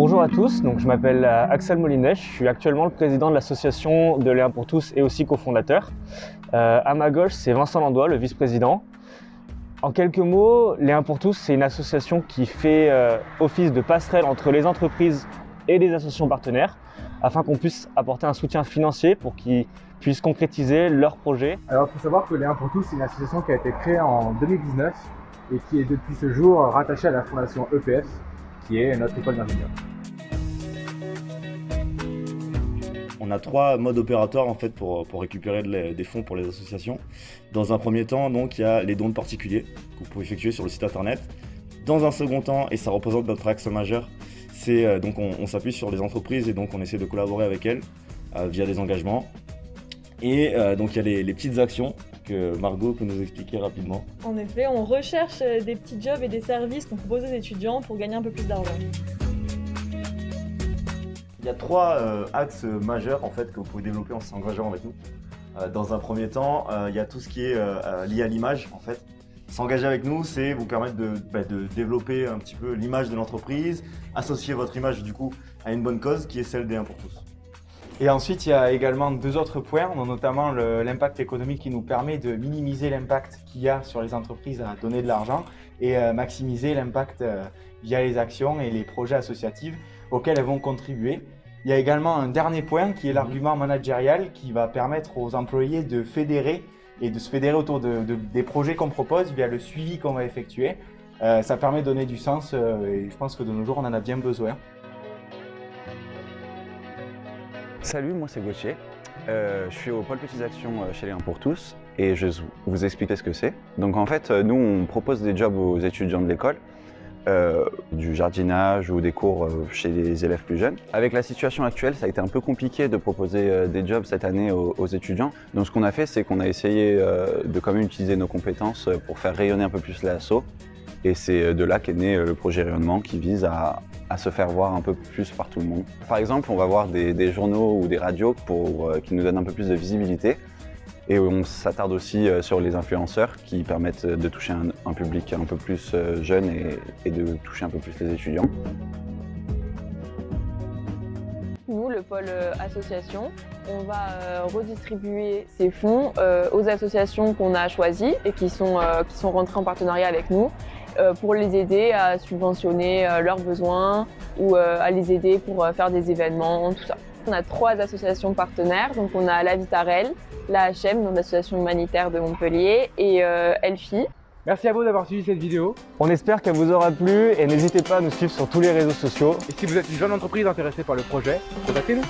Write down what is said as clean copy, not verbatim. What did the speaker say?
Bonjour à tous, donc je m'appelle Axel Molinet, je suis actuellement le président de l'association de Léa pour tous et aussi cofondateur. À ma gauche, c'est Vincent Landois, le vice-président. En quelques mots, Léa pour tous, c'est une association qui fait office de passerelle entre les entreprises et les associations partenaires afin qu'on puisse apporter un soutien financier pour qu'ils puissent concrétiser leurs projets. Alors il faut savoir que Léa pour tous, c'est une association qui a été créée en 2019 et qui est depuis ce jour rattachée à la fondation EPF, qui est notre école d'ingénieurs. On a trois modes opératoires en fait pour récupérer des fonds pour les associations. Dans un premier temps, donc, il y a les dons de particuliers que vous pouvez effectuer sur le site internet. Dans un second temps, et ça représente notre axe majeur, c'est donc on s'appuie sur les entreprises et donc on essaie de collaborer avec elles via des engagements. Et donc il y a les petites actions que Margot peut nous expliquer rapidement. En effet, on recherche des petits jobs et des services qu'on propose aux étudiants pour gagner un peu plus d'argent. Il y a trois axes majeurs en fait que vous pouvez développer en s'engageant avec nous. Dans un premier temps, il y a tout ce qui est lié à l'image en fait. S'engager avec nous, c'est vous permettre de développer un petit peu l'image de l'entreprise, associer votre image du coup à une bonne cause qui est celle des 1 pour tous. Et ensuite, il y a également deux autres points, notamment l'impact économique qui nous permet de minimiser l'impact qu'il y a sur les entreprises à donner de l'argent et maximiser l'impact via les actions et les projets associatifs auxquels elles vont contribuer. Il y a également un dernier point qui est l'argument managérial qui va permettre aux employés de fédérer et de se fédérer autour des projets qu'on propose via le suivi qu'on va effectuer. Ça permet de donner du sens et je pense que de nos jours, on en a bien besoin. Salut, moi c'est Gauthier. Je suis au pôle Petites Actions chez les 1 pour tous et je vais vous expliquer ce que c'est. Donc en fait, nous on propose des jobs aux étudiants de l'école, du jardinage ou des cours chez les élèves plus jeunes. Avec la situation actuelle, ça a été un peu compliqué de proposer des jobs cette année aux étudiants. Donc ce qu'on a fait, c'est qu'on a essayé de quand même utiliser nos compétences pour faire rayonner un peu plus l'asso. Et c'est de là qu'est né le projet Rayonnement qui vise à se faire voir un peu plus par tout le monde. Par exemple, on va voir des journaux ou des radios qui nous donnent un peu plus de visibilité. Et on s'attarde aussi sur les influenceurs qui permettent de toucher un public un peu plus jeune et de toucher un peu plus les étudiants. Nous, le pôle association, on va redistribuer ces fonds aux associations qu'on a choisies et qui sont rentrées en partenariat avec nous pour les aider à subventionner leurs besoins ou à les aider pour faire des événements, tout ça. On a trois associations partenaires, donc on a la Vitarelle, la HM, donc l'association humanitaire de Montpellier, et Elfi. Merci à vous d'avoir suivi cette vidéo. On espère qu'elle vous aura plu et n'hésitez pas à nous suivre sur tous les réseaux sociaux. Et si vous êtes une jeune entreprise intéressée par le projet, contactez-nous.